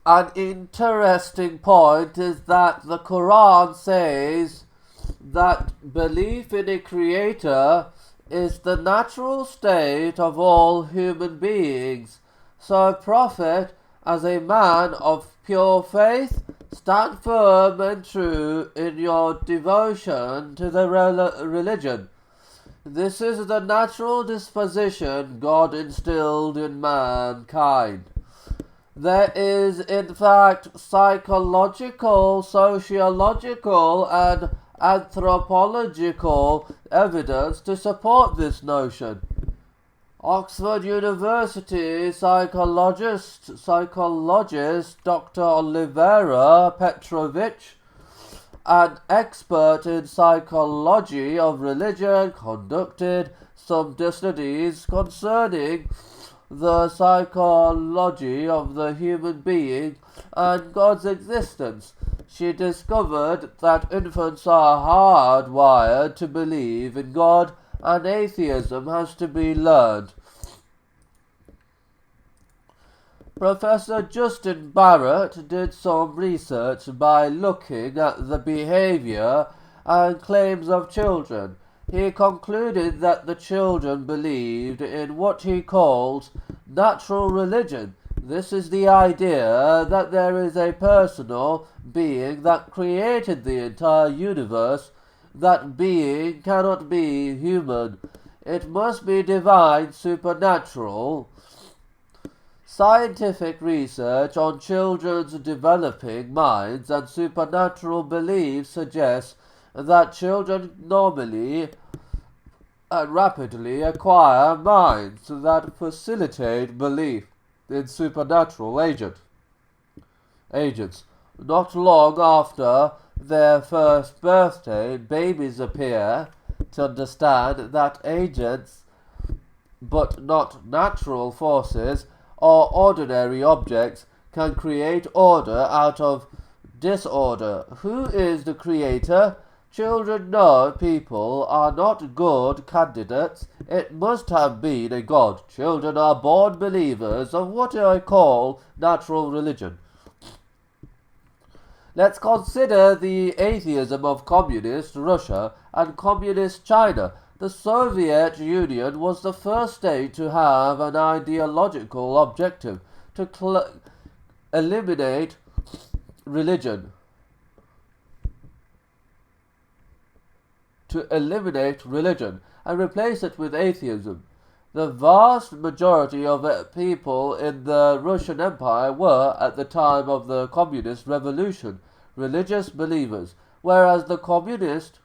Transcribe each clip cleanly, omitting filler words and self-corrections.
An interesting point is that the Quran says that belief in a creator is the natural state of all human beings. So, a prophet, as a man of pure faith, stand firm and true in your devotion to the religion. This is the natural disposition God instilled in mankind. There is, in fact, psychological, sociological, and anthropological evidence to support this notion. Oxford University psychologist Dr. Olivera Petrovich, an expert in psychology of religion, conducted some studies concerning the psychology of the human being and God's existence. She discovered that infants are hardwired to believe in God and atheism has to be learned. Professor Justin Barrett did some research by looking at the behavior and claims of children. He concluded that the children believed in what he calls natural religion. This is the idea that there is a personal being that created the entire universe. That being cannot be human. It must be divine, supernatural. Scientific research on children's developing minds and supernatural beliefs suggests that children normally and rapidly acquire minds that facilitate belief in supernatural agents. Not long after their first birthday, babies appear to understand that agents, but not natural forces or ordinary objects, can create order out of disorder. Who is the creator? Children know people are not good candidates. It must have been a god. Children are born believers of what I call natural religion. Let's consider the atheism of communist Russia and communist China. The Soviet Union was the first state to have an ideological objective to eliminate religion. And replace it with atheism. The vast majority of people in the Russian Empire were, at the time of the Communist Revolution, religious believers, whereas the communist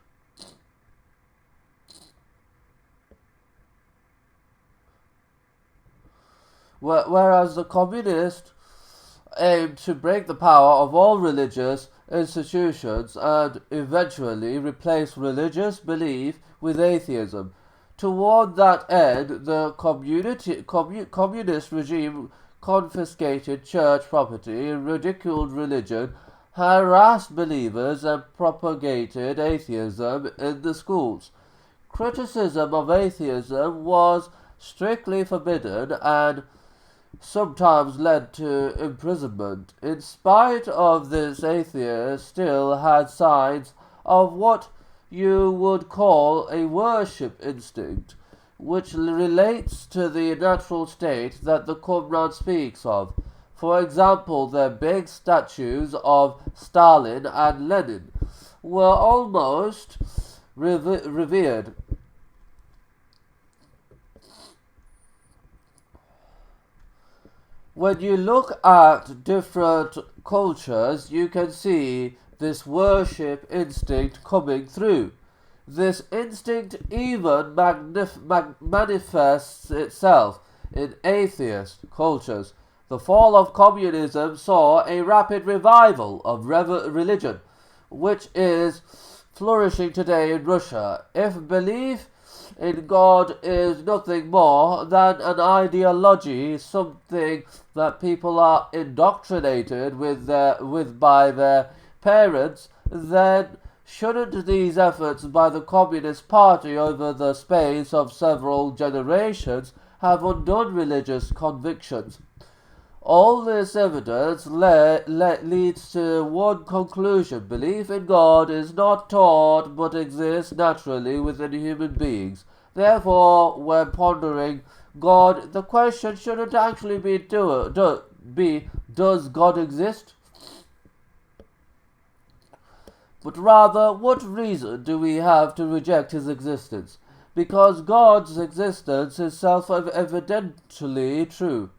aimed to break the power of all religious institutions and eventually replace religious belief with atheism. Toward that end, the communist regime confiscated church property, ridiculed religion, harassed believers, and propagated atheism in the schools. Criticism of atheism was strictly forbidden and sometimes led to imprisonment. In spite of this, atheists still had signs of what you would call a worship instinct, which relates to the natural state that the Qumran speaks of. For example, their big statues of Stalin and Lenin were almost revered. When you look at different cultures, you can see this worship instinct coming through. This instinct even manifests itself in atheist cultures. The fall of communism saw a rapid revival of religion, which is flourishing today in Russia. If belief in God is nothing more than an ideology, something that people are indoctrinated with by their parents, then shouldn't these efforts by the Communist Party over the space of several generations have undone religious convictions? All this evidence leads to one conclusion: belief in God is not taught but exists naturally within human beings. Therefore, when pondering God, the question shouldn't actually be does God exist? But rather, what reason do we have to reject his existence? Because God's existence is self-evidently true.